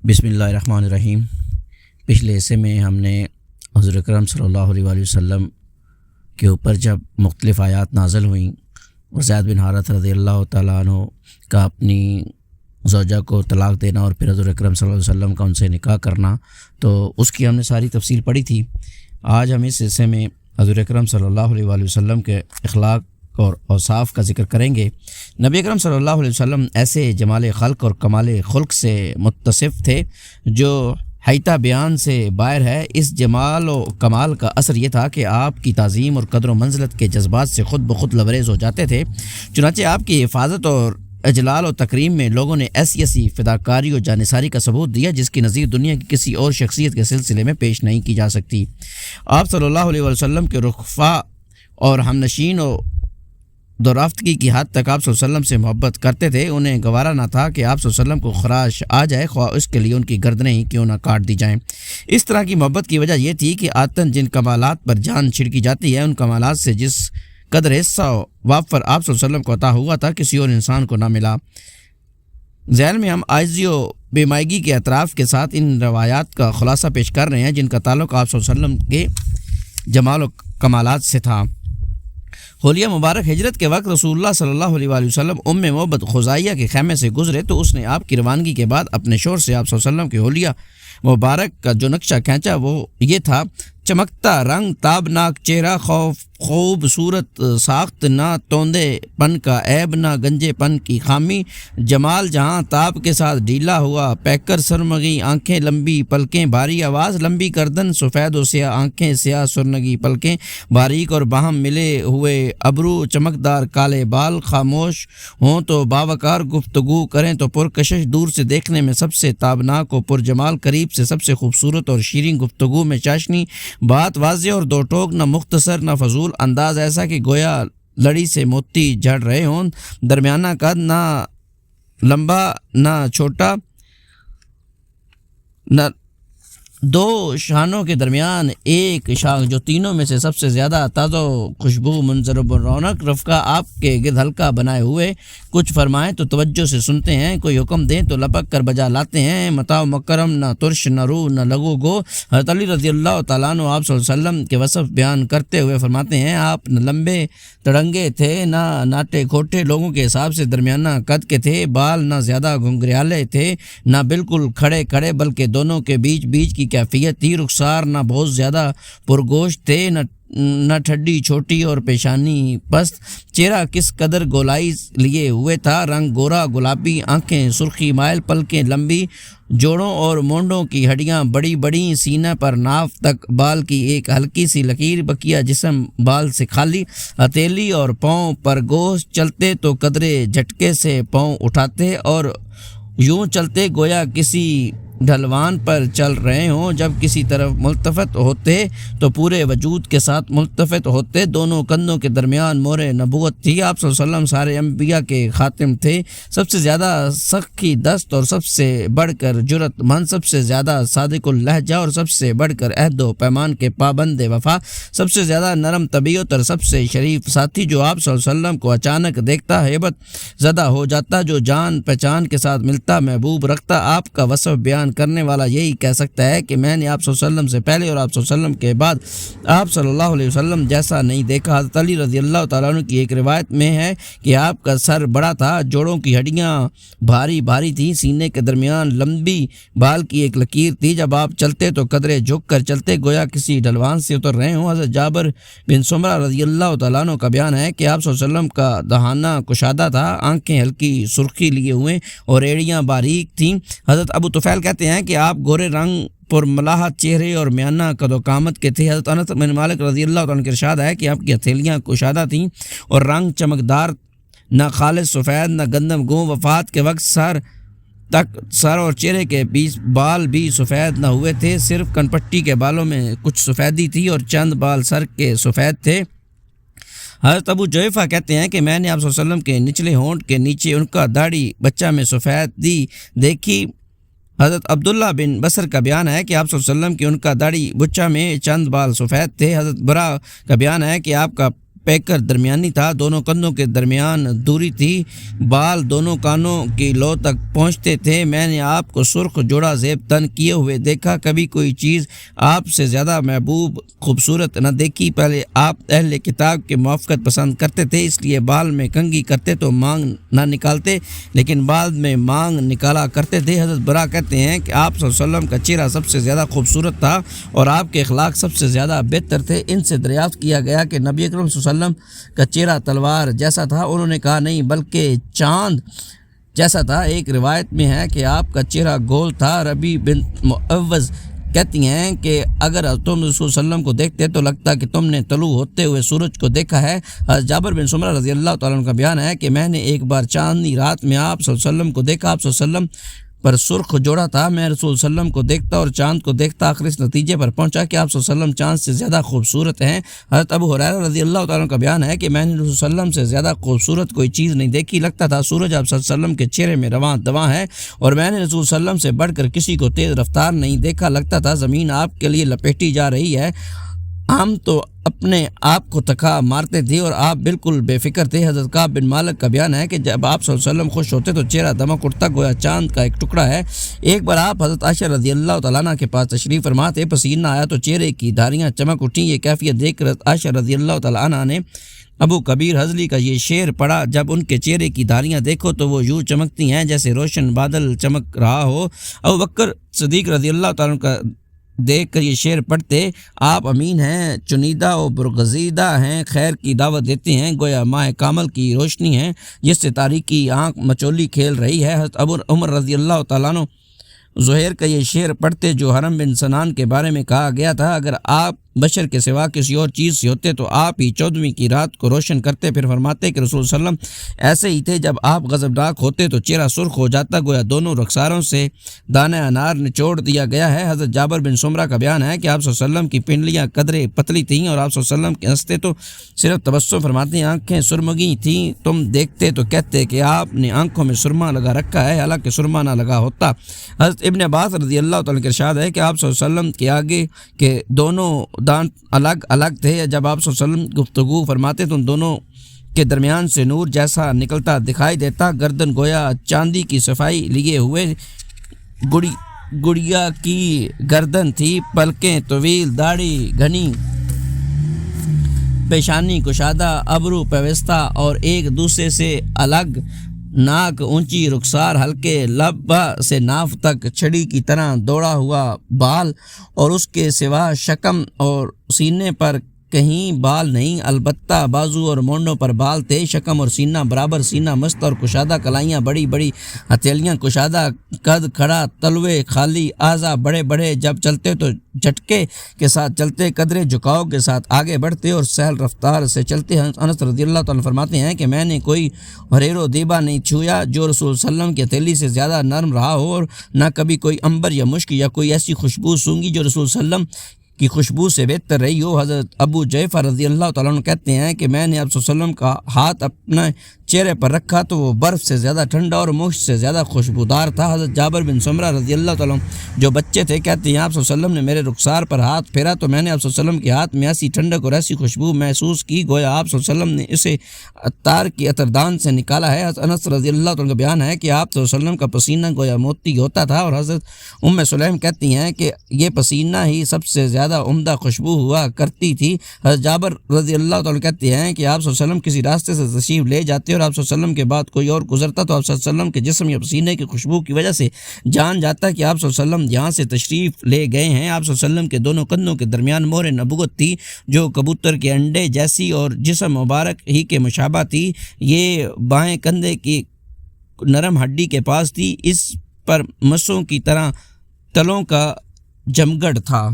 بسم اللہ الرحمن الرحیم۔ پچھلے حصے میں ہم نے حضور اکرم صلی اللہ علیہ وآلہ وسلم کے اوپر جب مختلف آیات نازل ہوئیں اور زید بن حارثہ رضی اللہ تعالیٰ عنہ کا اپنی زوجہ کو طلاق دینا اور پھر حضور اکرم صلی اللہ علیہ وسلم کا ان سے نکاح کرنا، تو اس کی ہم نے ساری تفصیل پڑھی تھی۔ آج ہم اس حصے میں حضور اکرم صلی اللہ علیہ وآلہ وسلم کے اخلاق اور اوصاف کا ذکر کریں گے۔ نبی اکرم صلی اللہ علیہ وسلم ایسے جمال خلق اور کمال خلق سے متصف تھے جو حیطہ بیان سے باہر ہے۔ اس جمال و کمال کا اثر یہ تھا کہ آپ کی تعظیم اور قدر و منزلت کے جذبات سے خود بخود لبریز ہو جاتے تھے، چنانچہ آپ کی حفاظت اور اجلال و تکریم میں لوگوں نے ایسی فداکاری و جانثاری کا ثبوت دیا جس کی نظیر دنیا کی کسی اور شخصیت کے سلسلے میں پیش نہیں کی جا سکتی۔ آپ صلی اللہ علیہ وسلم کے رخفا اور ہمنشین و دورافتگی کی حد تک آپ صلی اللہ علیہ وسلم سے محبت کرتے تھے۔ انہیں گوارا نہ تھا کہ آپ صلی اللہ علیہ وسلم کو خراش آ جائے، خواہ اس کے لیے ان کی گردنیں ہی کیوں نہ کاٹ دی جائیں۔ اس طرح کی محبت کی وجہ یہ تھی کہ آتن جن کمالات پر جان چھڑکی جاتی ہے، ان کمالات سے جس قدر حصہ وافر آپ صلی اللہ علیہ وسلم کو عطا ہوا تھا کسی اور انسان کو نہ ملا۔ ذیل میں ہم عاجزی و بے مائگی کے اطراف کے ساتھ ان روایات کا خلاصہ پیش کر رہے ہیں جن کا تعلق آپ صلی اللہ علیہ وسلم کے جمال و کمالات سے تھا۔ حلیہ مبارک ہجرت کے وقت رسول اللہ صلی اللہ علیہ وآلہ وسلم ام محبت خزائیہ کے خیمے سے گزرے تو اس نے آپ کی روانگی کے بعد اپنے شور سے آپ صلی اللہ علیہ وسلم کے حلیہ مبارک کا جو نقشہ کھینچا وہ یہ تھا: چمکتا رنگ، تابناک چہرہ، خوبصورت ساخت، نہ توندے پن کا عیب نہ گنجے پن کی خامی، جمال جہاں تاب کے ساتھ ڈھیلا ہوا پیکر، سرمگی آنکھیں، لمبی پلکیں، بھاری آواز، لمبی گردن، سفید و سیاہ آنکھیں، سیاہ سرنگی پلکیں، باریک اور باہم ملے ہوئے ابرو، چمکدار کالے بال، خاموش ہوں تو باوقار گفتگو کریں تو پرکشش، دور سے دیکھنے میں سب سے تابناک و پرجمال، قریب سے سب سے خوبصورت اور شیریں گفتگو میں چاشنی، بات واضح اور دو ٹوک، نہ مختصر نہ فضول، انداز ایسا کہ گویا لڑی سے موتی جھڑ رہے ہوں، درمیانہ قد، نہ لمبا نہ چھوٹا، نہ دو شانوں کے درمیان ایک شاخ، جو تینوں میں سے سب سے زیادہ تازہ خوشبو، منظر و رونق، رفقہ آپ کے گرد حلقہ بنائے ہوئے، کچھ فرمائیں تو توجہ سے سنتے ہیں، کوئی حکم دیں تو لپک کر بجا لاتے ہیں، متاع و مکرم، نہ ترش نہ رو نہ لگو گو۔ حضرت علی رضی اللہ تعالیٰ عنہ آپ صلی اللہ علیہ وسلم کے وصف بیان کرتے ہوئے فرماتے ہیں: آپ نہ لمبے تڑنگے تھے نہ ناٹے کھوٹے، لوگوں کے حساب سے درمیانہ قد کے تھے، بال نہ زیادہ گھنگریالے تھے نہ بالکل کھڑے کھڑے، بلکہ دونوں کے بیچ کی کیفیت تھی، رخسار نہ بہت زیادہ پرگوشت تھے نہ ٹھڈی چھوٹی اور پیشانی پست، چہرہ کس قدر گولائی لیے ہوئے تھا، رنگ گورا گلابی، آنکھیں سرخی مائل، پلکیں لمبی، جوڑوں اور مونڈوں کی ہڈیاں بڑی بڑی، سینہ پر ناف تک بال کی ایک ہلکی سی لکیر، بقیہ جسم بال سے خالی، ہتھیلی اور پاؤں پر گوشت، چلتے تو قدرے جھٹکے سے پاؤں اٹھاتے اور یوں چلتے گویا کسی ڈھلوان پر چل رہے ہوں، جب کسی طرف ملتفت ہوتے تو پورے وجود کے ساتھ ملتفت ہوتے، دونوں کندھوں کے درمیان مہر نبوت تھی۔ آپ صلی اللہ علیہ وسلم سارے انبیاء کے خاتم تھے، سب سے زیادہ سخی دست اور سب سے بڑھ کر جرت مند، سب سے زیادہ صادق اللہجہ اور سب سے بڑھ کر عہد و پیمان کے پابند وفا، سب سے زیادہ نرم طبیعت اور سب سے شریف ساتھی، جو آپ صلی اللہ علیہ وسلم کو اچانک دیکھتا ہیبت زدہ ہو جاتا، جو جان پہچان کے ساتھ ملتا محبوب رکھتا۔ آپ کا وصف بیان کرنے والا یہی کہہ سکتا ہے کہ میں نے آپ صلی اللہ علیہ وسلم سے پہلے اور آپ صلی اللہ علیہ وسلم کے بعد آپ صلی اللہ علیہ وسلم جیسا نہیں دیکھا۔ حضرت علی رضی اللہ تعالیٰ عنہ کی ایک روایت میں ہے کہ آپ کا سر بڑا تھا، جوڑوں کی ہڈیاں بھاری تھیں، سینے کے درمیان لمبی بال کی ایک لکیر تھی، جب آپ چلتے تو قدرے جھک کر چلتے گویا کسی ڈھلوان سے اتر رہے ہوں۔ حضرت جابر بن سمرہ رضی اللہ تعالیٰ عنہ کا بیان ہے کہ آپ صلی اللہ علیہ وسلم کا دہانہ کشادہ تھا، آنکھیں ہلکی سرخی لیے ہوئے اور ایڑیاں باریک تھیں۔ حضرت ابو طفیل کہتے ہیں کہ آپ گورے رنگ پر ملاحت چہرے اور میانہ قد و قامت کے تھے۔ حضرت انس بن مالک رضی اللہ عنہ کا ارشاد ہے کہ آپ کی ہتھیلیاں کشادہ تھیں اور رنگ چمکدار، نہ خالص سفید نہ گندم گوں، وفات کے وقت سر اور چہرے کے بیچ بال بھی سفید نہ ہوئے تھے، صرف کنپٹی کے بالوں میں کچھ سفیدی تھی اور چند بال سر کے سفید تھے۔ حضرت ابو جویفہ کہتے ہیں کہ میں نے آپ صلی اللہ علیہ وسلم کے نچلے ہونٹ کے نیچے ان کا داڑھی بچہ میں سفیدی دیکھی۔ حضرت عبداللہ بن بصر کا بیان ہے کہ آپ صلی اللہ علیہ وسلم کی ان کا داڑھی بچہ میں چند بال سفید تھے۔ حضرت برا کا بیان ہے کہ آپ کا پیکر درمیانی تھا، دونوں کندھوں کے درمیان دوری تھی، بال دونوں کانوں کی لو تک پہنچتے تھے۔ میں نے آپ کو سرخ جوڑا زیب تن کیے ہوئے دیکھا، کبھی کوئی چیز آپ سے زیادہ محبوب خوبصورت نہ دیکھی۔ پہلے آپ اہل کتاب کے موافقت پسند کرتے تھے، اس لیے بال میں کنگھی کرتے تو مانگ نہ نکالتے، لیکن بعد میں مانگ نکالا کرتے تھے۔ حضرت برا کہتے ہیں کہ آپ صلی اللہ علیہ وسلم کا چہرہ سب سے زیادہ خوبصورت تھا اور آپ کے اخلاق سب سے زیادہ بہتر تھے۔ ان سے دریافت کیا گیا کہ نبی اکرم صلی اللہ علیہ وسلم کا چہرہ تلوار جیسا تھا؟ انہوں نے کہا نہیں، بلکہ چاند جیسا تھا۔ ایک روایت میں ہے کہ آپ کا چہرہ گول تھا۔ ربی بنت معوذ کہتی ہیں کہ اگر تم رسول صلی اللہ علیہ وسلم کو دیکھتے تو لگتا کہ تم نے طلوع ہوتے ہوئے سورج کو دیکھا ہے۔ جابر بن سمرہ رضی اللہ تعالیٰ عنہ کا بیان ہے کہ میں نے ایک بار چاندنی رات میں آپ صلی اللہ علیہ وسلم کو دیکھا، آپ صلی اللہ علیہ وسلم پر سرخ جوڑا تھا۔ میں رسول صلی اللہ علیہ وسلم کو دیکھتا اور چاند کو دیکھتا، آخر اس نتیجے پر پہنچا کہ آپ صلی اللہ علیہ وسلم چاند سے زیادہ خوبصورت ہیں۔ حضرت ابو ہریرہ رضی اللہ تعالیٰ عنہ کا بیان ہے کہ میں نے رسول صلی اللہ علیہ وسلم سے زیادہ خوبصورت کوئی چیز نہیں دیکھی، لگتا تھا سورج آپ صلی اللہ علیہ وسلم کے چہرے میں رواں دواں ہے، اور میں نے رسول صلی اللہ علیہ وسلم سے بڑھ کر کسی کو تیز رفتار نہیں دیکھا، لگتا تھا زمین آپ کے لیے لپیٹی جا رہی ہے۔ ہم تو اپنے آپ کو تکا مارتے تھے اور آپ بالکل بے فکر تھے۔ حضرت کعب بن مالک کا بیان ہے کہ جب آپ صلی اللہ علیہ وسلم خوش ہوتے تو چہرہ دمک اٹھتا، گویا چاند کا ایک ٹکڑا ہے۔ ایک بار آپ حضرت عائشہ رضی اللہ تعالیٰ عنہ کے پاس تشریف فرما تھے، پسینہ آیا تو چہرے کی دھاریاں چمک اٹھیں۔ یہ کیفیت دیکھ کر عائشہ رضی اللہ تعالیٰ عنہ نے ابو کبیر حضلی کا یہ شعر پڑھا، جب ان کے چہرے کی دھاریاں دیکھو تو وہ یوں چمکتی ہیں جیسے روشن بادل چمک رہا ہو۔ ابو بکر صدیق رضی اللہ تعالیٰ عنہ کا دیکھ کر یہ شعر پڑھتے، آپ امین ہیں، چنیدہ و برگزیدہ ہیں، خیر کی دعوت دیتے ہیں، گویا ماہ کامل کی روشنی ہیں جس سے تاریکی آنکھ مچولی کھیل رہی ہے۔ حضرت ابو عمر رضی اللہ تعالیٰ عنہ زہیر کا یہ شعر پڑھتے جو حرم بن سنان کے بارے میں کہا گیا تھا، اگر آپ بشر کے سوا کسی اور چیز سے ہوتے تو آپ ہی 14ویں کی رات کو روشن کرتے۔ پھر فرماتے کہ رسول صلی اللہ علیہ وسلم ایسے ہی تھے، جب آپ غضبناک ہوتے تو چہرہ سرخ ہو جاتا، گویا دونوں رخساروں سے دانہ انار نچوڑ دیا گیا ہے۔ حضرت جابر بن سمرہ کا بیان ہے کہ آپ صلی اللہ علیہ وسلم کی پنڈلیاں قدرے پتلی تھیں اور آپ صلی اللہ علیہ وسلم کے ہنستے تو صرف تبسم فرماتے ہیں، آنکھیں سرمگی تھیں، تم دیکھتے تو کہتے کہ آپ نے آنکھوں میں سرما لگا رکھا ہے، حالانکہ سرما نہ لگا ہوتا۔ حضرت ابن عباس رضی اللہ تعالیٰ کا ارشاد ہے کہ آپ صلی اللہ علیہ وسلم کے آگے کے دونوں دانت الگ الگ تھے، جب آپ صلی اللہ علیہ وسلم گفتگو فرماتے تو ان دونوں کے درمیان سے نور جیسا نکلتا دکھائی دیتا۔ گردن گویا چاندی کی صفائی لیے ہوئے گڑیا کی گردن تھی، پلکیں طویل، داڑھی گھنی، پیشانی کشادہ، ابرو پیوستہ اور ایک دوسرے سے الگ، ناک اونچی، رخسار ہلکے، لب سے ناف تک چھڑی کی طرح دوڑا ہوا بال، اور اس کے سوا شکم اور سینے پر کہیں بال نہیں، البتہ بازو اور مونڈوں پر بال تھے۔ شکم اور سینہ برابر، سینہ مست اور کشادہ، کلائیاں بڑی بڑی، ہتھیلیاں کشادہ، قد کھڑا، تلوے خالی، اعضاء بڑے بڑے، جب چلتے تو جھٹکے کے ساتھ چلتے، قدرے جھکاؤ کے ساتھ آگے بڑھتے اور سہل رفتار سے چلتے۔ انس رضی اللہ تعالیٰ فرماتے ہیں کہ میں نے کوئی حریر و دیبا نہیں چھویا جو رسول صلی اللہ علیہ وسلم کی ہتھیلی سے زیادہ نرم رہا ہو، اور نہ کبھی کوئی عنبر یا مشک یا کوئی ایسی خوشبو سونگی جو رسول صلی اللہ علیہ وسلم کی خوشبو سے بہتر رہی ہو۔ حضرت ابو جعفر رضی اللہ تعالیٰ عنہ کہتے ہیں کہ میں نے آپ صلی اللہ علیہ وسلم کا ہاتھ اپنے چہرے پر رکھا تو وہ برف سے زیادہ ٹھنڈا اور مشک سے زیادہ خوشبودار تھا۔ حضرت جابر بن سمرہ رضی اللہ تعالیٰ عنہ جو بچے تھے کہتے ہیں آپ صلی اللہ علیہ وسلم نے میرے رخسار پر ہاتھ پھیرا تو میں نے آپ صلی اللہ علیہ وسلم کے ہاتھ میں ایسی ٹھنڈک اور ایسی خوشبو محسوس کی گویا آپ صلی اللہ علیہ وسلم نے اسے عطار کی عطردان سے نکالا ہے۔ حضرت انس رضی اللہ تعالیٰ کا بیان ہے کہ آپ صلی اللہ علیہ وسلم کا پسینہ گویا موتی ہوتا تھا، اور حضرت سلیم کہتی ہیں کہ یہ پسینہ ہی سب سے زیادہ عمدہ خوشبو ہوا کرتی تھی۔ حضرت جابر رضی اللہ تعالیٰ کہتے ہیں کہ آپ صلی اللہ علیہ وسلم کسی راستے سے تشریف لے جاتے اور آپ صلی اللہ علیہ وسلم کے بعد کوئی اور گزرتا تو آپ صلی اللہ علیہ وسلم کے جسم یا پسینے کی خوشبو کی وجہ سے جان جاتا کہ آپ صلی اللہ علیہ وسلم یہاں سے تشریف لے گئے ہیں۔ آپ صلی اللہ علیہ وسلم کے دونوں کندھوں کے درمیان مہر نبوت تھی جو کبوتر کے انڈے جیسی اور جسم مبارک ہی کے مشابہ تھی۔ یہ بائیں کندھے کی نرم ہڈی کے پاس تھی، اس پر مسوں کی طرح تلوں کا جمگڑ تھا۔